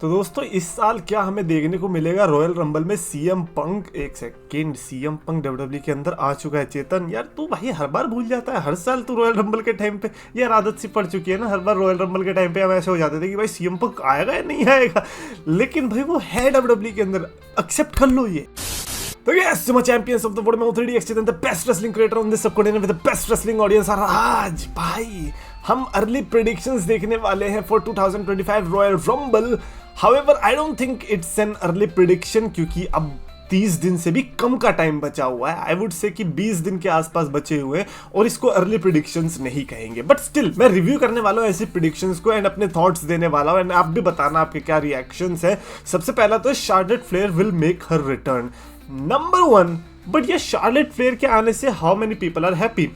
तो दोस्तों इस साल क्या हमें देखने को मिलेगा रॉयल रंबल में सीएम पंक। एक सेकेंड, सीएम पंक डब्ल्यूडब्ल्यू के अंदर आ चुका है। चेतन यार तू भाई हर बार भूल जाता है, हर साल तू रॉयल रंबल के टाइम पे यार आदत सी पड़ चुकी है ना। हर बार रॉयल रंबल के टाइम पे हम ऐसे हो जाते थे कि भाई सीएम पंक आएगा या नहीं आएगा, लेकिन भाई वो है डब्ल्यूडब्ल्यू के अंदर, एक्सेप्ट कर लो ये। तो yes, my champions of the world, मैं 3DX Chetan, the best wrestling creator on this subcontinent with the best wrestling audience। और आज भाई हम अर्ली प्रेडिक्शंस देखने वाले हैं for 2025 royal rumble. However I don't think it's an early prediction, क्योंकि अब 30 दिन से भी कम का टाइम बचा हुआ है। आई वुड से कि 20 दिन के आसपास बचे हुए हैं और इसको अर्ली प्रेडिक्शंस नहीं कहेंगे, बट स्टिल मैं रिव्यू करने वाला हूँ ऐसी प्रेडिक्शंस को एंड अपने थॉट्स देने वाला हूँ एंड आप भी बताना आपके क्या रिएक्शंस है। सबसे पहला तो Charlotte Flair will make her return, number 1। But ये शार्लेट फ्लेयर के आने से how many people are happy?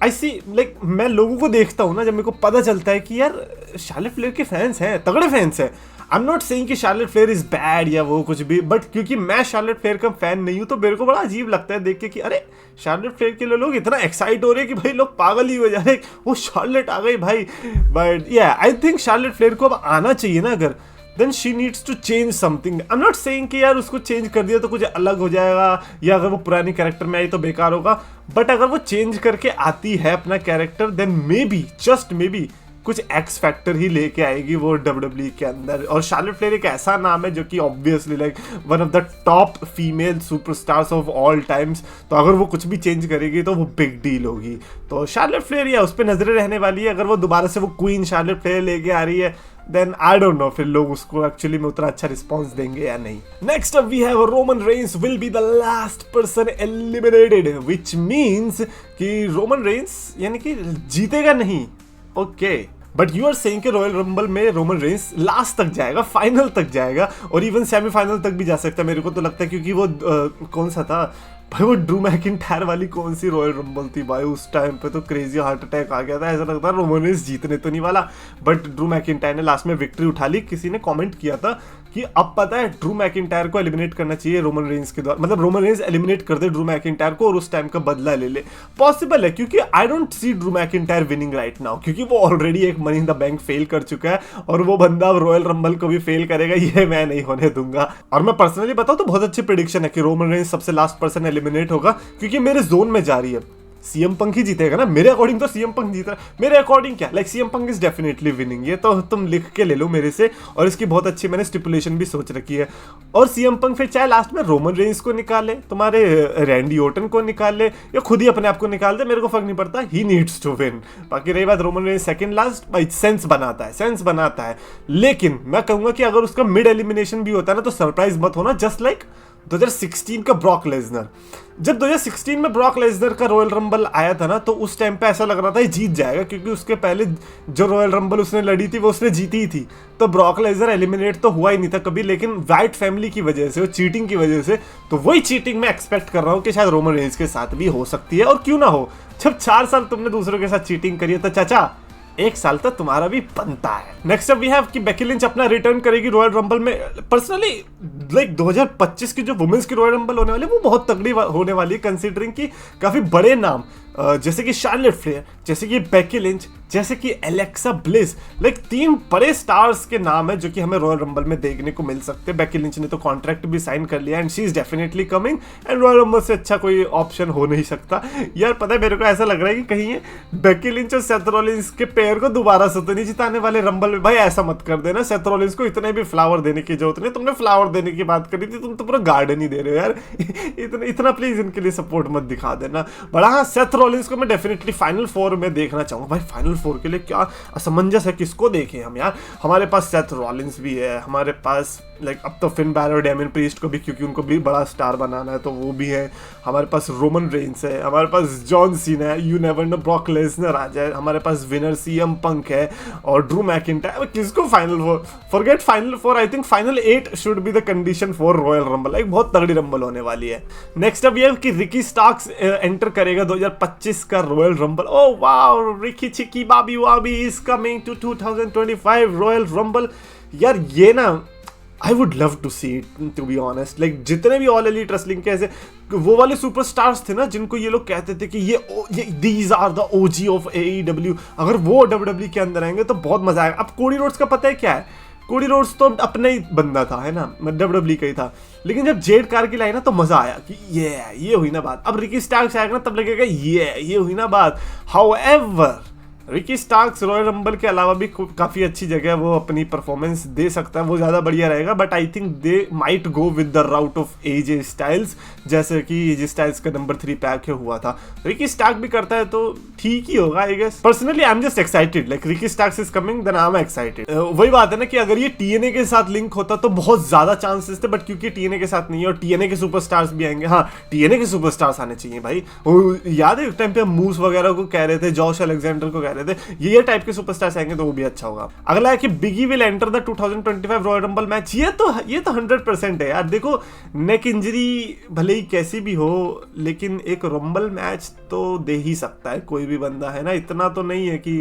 I see like मैं लोगों को देखता हूँ ना, जब मेरे को पता चलता है कि यार शार्लेट फ्लेयर के फैंस हैं, तगड़े फैंस हैं। आई एम नॉट सेइंग कि शार्लेट फ्लेयर इज बैड या वो कुछ भी, बट क्योंकि मैं शार्लेट फ्लेयर का फैन नहीं हूँ तो मेरे को बड़ा अजीब लगता है देख के कि अरे शार्लेट फ्लेयर के लिए लोग इतना एक्साइट हो रहे हैं कि भाई लोग पागल ही हो जा रहे हैं, वो शार्लेट आ गई भाई। बट या आई थिंक शार्लेट फ्लेयर को अब आना चाहिए ना, अगर then she needs to change something। I'm not saying कि यार उसको चेंज कर दिया तो कुछ अलग हो जाएगा या अगर वो पुरानी कैरेक्टर में आई तो बेकार होगा, बट अगर वो चेंज करके आती है अपना character then may be, just may be कुछ एक्स फैक्टर ही लेके आएगी वो डब्ल्यूडब्ल्यू के अंदर। और शार्लेट फ्लेयर एक ऐसा नाम है जो कि obviously like one of the top female superstars of all times, तो अगर वो कुछ भी चेंज करेगी तो वो बिग डील होगी। तो शार्लेट फ्लेयर या उस पर नजरें रहने वाली है। अगर वो दोबारा से वो क्वीन शार्लेट फ्लेयर लेके आ रही है देन आई डोंट नो फिर लोग उसको एक्चुअली में उतना अच्छा रिस्पॉन्स देंगे या नहीं। Next up we have Roman Reigns will be the last person eliminated, which means कि रोमन रेंस यानी कि जीतेगा नहीं। Okay, but you are saying कि रॉयल रंबल में रोमन रेंस लास्ट तक जाएगा, फाइनल तक जाएगा और इवन सेमीफाइनल तक भी जा सकता है। मेरे को तो लगता है क्योंकि वो कौन सा था भाई, वो ड्रू मैकिंटायर वाली कौन सी रॉयल रंबल थी भाई, उस टाइम पे तो क्रेजी हार्ट अटैक आ गया था, ऐसा लगता है रोमन रेंस जीतने तो नहीं वाला। बट ड्रू मैकिंटायर ने लास्ट में विक्ट्री उठा ली। किसी ने कमेंट किया था कि अब पता है ड्रू मैकिंटायर को एलिमिनेट करना चाहिए रोमन रेंस के द्वारा, मतलब रोमन रेंस एलिमिनेट कर दे ड्रू मैकिंटायर को और उस टाइम का बदला ले ले। पॉसिबल है क्योंकि I don't see Drew McIntyre winning right now, क्योंकि वो ऑलरेडी एक money in the bank fail कर चुका है और वो बंदा अब रॉयल रंबल को भी फेल करेगा, ये मैं नहीं होने दूंगा। और मैं पर्सनली बताऊं तो बहुत अच्छी प्रेडिक्शन है कि रोमन रेंस सबसे लास्ट पर्सन एलिमिनेट होगा, क्योंकि मेरे जोन में जा रही है सीएम पंक ही जीतेगा ना। मेरे अकॉर्डिंग तो सीएम पंक जीत रहा है, मेरे अकॉर्डिंग क्या like CM Punk is definitely winning, ये तो तुम लिख के ले लो मेरे से। और इसकी बहुत अच्छी मैंने स्टिपुलेशन भी सोच रखी है। और सीएम पंक फिर चाहे लास्ट में रोमन रेंस को निकाले, तुम्हारे रैंडी ओटन को निकाल ले या खुद ही अपने आप को निकाल दे, मेरे को फर्क नहीं पड़ता, ही नीड्स टू विन। बाकी रही बात रोमन रेंस सेकंड लास्ट, भाई सेंस बनाता है। लेकिन मैं कहूंगा कि अगर उसका मिड एलिमिनेशन भी होता है ना तो सरप्राइज मत होना, जस्ट लाइक 2016 का ब्रॉक लेसनर। जब 2016 में ब्रॉक लेसनर का रॉयल रंबल आया था ना तो उस टाइम पे ऐसा लग रहा था ये जीत जाएगा, क्योंकि उसके पहले जो रॉयल रंबल उसने लड़ी थी वो उसने जीती ही थी। तो ब्रॉक लेसनर एलिमिनेट तो हुआ ही नहीं था कभी, लेकिन वाइट फैमिली की वजह से, वो चीटिंग की वजह से, तो वही चीटिंग मैं एक्सपेक्ट कर रहा हूँ कि शायद रोमन रेंस के साथ भी हो सकती है। और क्यों ना हो, जब 4 साल तुमने दूसरों के साथ चीटिंग करी है तो चाचा 1 साल तक तुम्हारा भी बनता है। नेक्स्ट अप वी हैव कि बेकी लिंच अपना रिटर्न करेगी रॉयल रंबल में। पर्सनली लाइक 2025 की जो वुमेन्स की रॉयल रंबल होने वाली है वो बहुत तगड़ी होने वाली है, कंसीडरिंग कि काफी बड़े नाम जैसे कि शार्लेट फ्लेयर, जैसे कि बेकी लिंच, जैसे कि एलेक्सा ब्लिस, लाइक 3 बड़े स्टार्स के नाम है जो कि हमें रॉयल रंबल में देखने को मिल सकते हैं। बेकी लिंच ने तो कॉन्ट्रैक्ट भी साइन कर लिया and she is definitely coming and royal rumble से अच्छा कोई ऑप्शन हो नहीं सकता। यार पता है मेरे को ऐसा लग रहा है कि कहीं ये बेकी लिंच और सेथ रॉलिंस के पेयर को दोबारा से तो नहीं जिताने वाले रंबल में। भाई ऐसा मत कर देना, सेथ रॉलिंस को इतने भी फ्लावर देने की जरूरत नहीं, तुमने फ्लावर देने की बात करी थी, तुम तो पूरा गार्डन ही दे रहे हो यार। इतना प्लीज इनके लिए सपोर्ट मत दिखा देना। बड़ा हाँ, सेथ रॉलिंस को मैं डेफिनेटली फाइनल 4 में देखना चाहूंगा। भाई फाइनल 4 के लिए क्या असमंजस है, किसको देखें हम यार। हमारे पास सेथ रॉलिंस भी है, हमारे पास लाइक अब तो फिन बैलर, डेमियन प्रीस्ट को भी, क्योंकि उनको भी बड़ा स्टार बनाना है तो वो भी है। हमारे पास रोमन रेंस है, हमारे पास जॉन सीना है, you never know Brock Lesnar आ जाए, हमारे पास विनर सीएम पंक है और ड्रू मैकिंटायर। किसको final 4, forget final 4, I think final 8 should be the condition for Royal Rumble. एक बहुत तगड़ी रंबल होने वाली है। नेक्स्ट अब ये कि रिकी स्टार्क्स एंटर करेगा 2025 का royal rumble. Oh wow, Ricky Chicky Bobby Wobby is coming to 2025 royal rumble. यार ये ना I would love to see it to be honest. Like जितने भी ऑल एलीट रेसलिंग के ऐसे वो वाले सुपरस्टार्स थे ना जिनको ये लोग कहते थे कि ये these are the OG of AEW, अगर वो डब्ल्यूडब्ल्यू के अंदर आएंगे तो बहुत मजा आएगा। अब कोडी रोड्स का पता है क्या है, कोडी रोड्स तो अपना ही बंदा था, है ना, WWE का ही था। लेकिन जब जेड कारगिल आई ना तो मजा आया कि ये हुई ना बात। अब रिकी स्टार्क्स आएगा ना तब लगेगा ये हुई ना बात। However Ricky Starks royal rumble के अलावा भी काफ़ी अच्छी जगह है, वो अपनी परफॉर्मेंस दे सकता है, वो ज़्यादा बढ़िया रहेगा। But I think they might go with the route of AJ Styles, जैसे कि एजे स्टाइल्स का नंबर 3 पैक हुआ था। रिकी स्टार्क भी करता है तो ठीक ही होगा I guess. Personally I am just excited, like Ricky Starks is coming then I am excited. वही बात है ना कि अगर ये टीएनए के साथ लिंक होता तो बहुत ज़्यादा चांसेस थे, बट क्योंकि टीएनए के साथ नहीं है और टीएनए के सुपरस्टार्स भी आएंगे। हाँ, टीएनए के सुपरस्टार्स आने चाहिए भाई। याद है एक टाइम पे हम मूस वगैरह को कह रहे थे, जॉश अलेक्जेंडर को कह रहे थे, ये टाइप के सुपरस्टार्स आएंगे तो वो भी अच्छा होगा। अगला है कि Biggie will enter the 2025 royal Rumble match. ये तो 100% है यार। देखो नेक इंजरी भले ही कैसी भी हो, लेकिन एक रंबल मैच तो दे ही सकता है कोई भी बंदा, है ना। इतना तो नहीं है कि,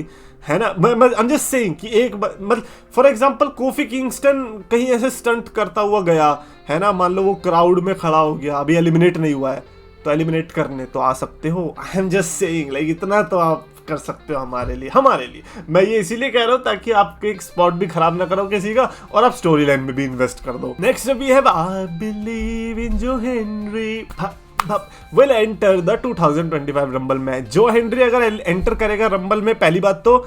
है ना, आई एम जस्ट सेइंग कि एक मतलब फॉर एग्जांपल कोफी किंगस्टन कहीं ऐसे स्टंट करता हुआ गया, है ना, मान लो वो क्राउड में खड़ा हो गया, अभी एलिमिनेट नहीं हुआ है तो एलिमिनेट करने तो आ सकते हो। आई एम जस्ट सेइंग लाइक इतना तो आप कर सकते हो हमारे लिए। मैं ये इसीलिए कह रहा हूँ ताकि आपके एक स्पॉट भी खराब ना करो किसी का और आप स्टोरी लाइन में भी इन्वेस्ट कर दो। नेक्स्ट भी है आई बिलीव इन जो Henry will enter the 2025 rumble match. जो हेनरी अगर एंटर करेगा रंबल में, पहली बात तो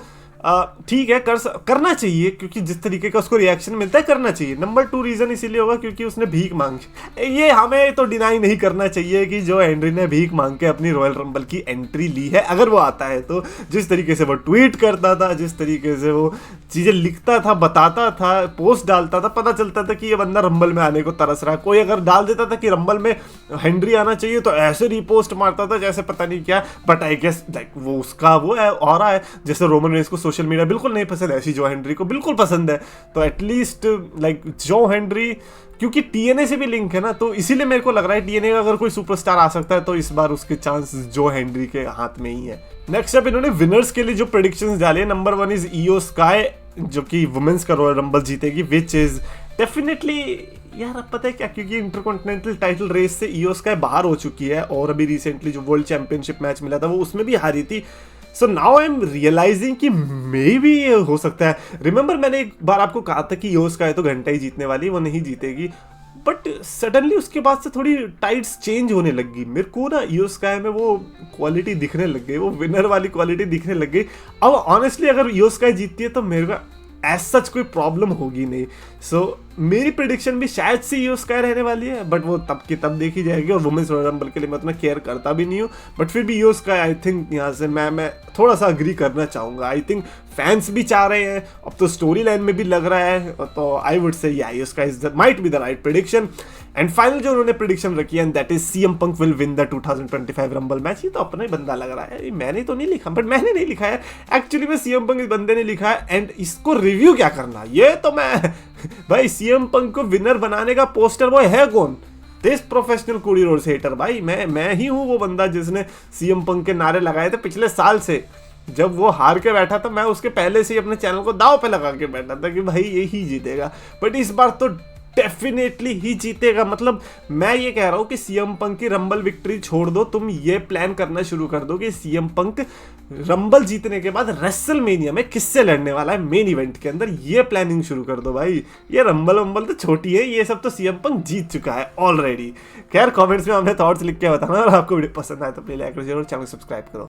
ठीक है, करना चाहिए, क्योंकि जिस तरीके का उसको रिएक्शन मिलता है करना चाहिए। नंबर 2 रीजन इसीलिए होगा क्योंकि उसने भीख मांगी। ये हमें तो डिनाई नहीं करना चाहिए कि जो हेनरी ने भीख मांग के अपनी रॉयल रंबल की एंट्री ली है, अगर वो आता है तो। जिस तरीके से वो ट्वीट करता था, जिस तरीके से वो चीजें लिखता था, बताता था, पोस्ट डालता था, पता चलता था कि ये बंदा रंबल में आने को तरस रहा है। कोई अगर डाल देता था कि रंबल में हेनरी आना चाहिए तो ऐसे रिपोस्ट मारता था जैसे पता नहीं क्या। बट आई गेस लाइक वो उसका वो है और है, जैसे रोमन रेंस को सोशल मीडिया बिल्कुल नहीं पसंद, ऐसी जो हेनरी को बिल्कुल पसंद है। तो एटलीस्ट लाइक जो हेनरी, क्योंकि टीएनए से भी लिंक है ना, तो इसीलिए मेरे को लग रहा है टीएनए का अगर कोई सुपरस्टार आ सकता है तो इस बार उसके चांसेस जो हेनरी के हाथ में ही है। नेक्स्ट अप इन्होंने विनर्स के लिए जो प्रेडिक्शंस डाले, नंबर 1 इज ईओ स्काई, जो कि वुमेन्स का रॉयल रंबल जीतेगी, विच इज डेफिनेटली यार। अब पता है क्या, क्योंकि इंटरकॉन्टिनेंटल टाइटल रेस से ईओ स्काई बाहर हो चुकी है और अभी रिसेंटली जो वर्ल्ड चैंपियनशिप मैच मिला था वो उसमें भी हारी थी। So now I am realising कि मे भी ये हो सकता है। रिमेंबर मैंने एक बार आपको कहा था कि ईओ स्काई तो घंटा ही जीतने वाली, वो नहीं जीतेगी। बट सडनली उसके बाद से थोड़ी टाइट्स चेंज होने लगी। मेरे को ना ईओ स्काई में वो क्वालिटी दिखने लग गई, वो विनर वाली क्वालिटी दिखने लग गई। अब ऑनेस्टली अगर ईओ स्काई जीतती है तो मेरे को एज सच कोई प्रॉब्लम होगी नहीं। सो मेरी प्रेडिक्शन भी शायद से ईओ स्काई रहने वाली है, बट वो तब की तब देखी जाएगी। और वुमेन्स रॉयल रंबल के लिए मैं उतना केयर करता भी नहीं हूँ, बट फिर भी ईओ स्काई आई थिंक यहाँ से मैं थोड़ा सा अग्री करना चाहूँगा। आई थिंक फैंस भी चाह रहे हैं, अब तो स्टोरी लाइन में भी लग रहा है, तो I would say Iyo Sky is might be the right prediction. And final जो उन्होंने प्रेडिक्शन रखी है, and that is CM Punk will win the 2025 rumble match. ये तो अपना ही बंदा लग रहा है, मैंने तो नहीं लिखा, बट मैंने नहीं लिखा है एक्चुअली में, सीएम पंक इस बंदे ने लिखा है। एंड इसको रिव्यू क्या करना, ये तो मैं भाई सीएम पंक को विनर बनाने का पोस्टर बॉय है कौन? This professional Cody Rhodes hater भाई, मैं ही हूँ वो बंदा जिसने सीएम पंक के नारे लगाए थे पिछले साल से। जब वो हार के बैठा था मैं उसके पहले से ही अपने चैनल को दाव पे लगा के बैठा था कि भाई ये ही जीतेगा, बट इस बार तो डेफिनेटली ही जीतेगा। मतलब मैं ये कह रहा हूँ कि सीएम पंक की रंबल विक्ट्री छोड़ दो, तुम ये प्लान करना शुरू कर दो कि सीएम पंक रंबल जीतने के बाद रेसलमेनिया में किससे लड़ने वाला है मेन इवेंट के अंदर, ये प्लानिंग शुरू कर दो भाई। ये रंबल वंबल तो छोटी है, ये सब तो सीएम पंक जीत चुका है ऑलरेडी। खैर कमेंट्स में अपने थॉट्स लिख के बताना, और आपको वीडियो पसंद आए तो प्लीज लाइक करो, चैनल सब्सक्राइब करो।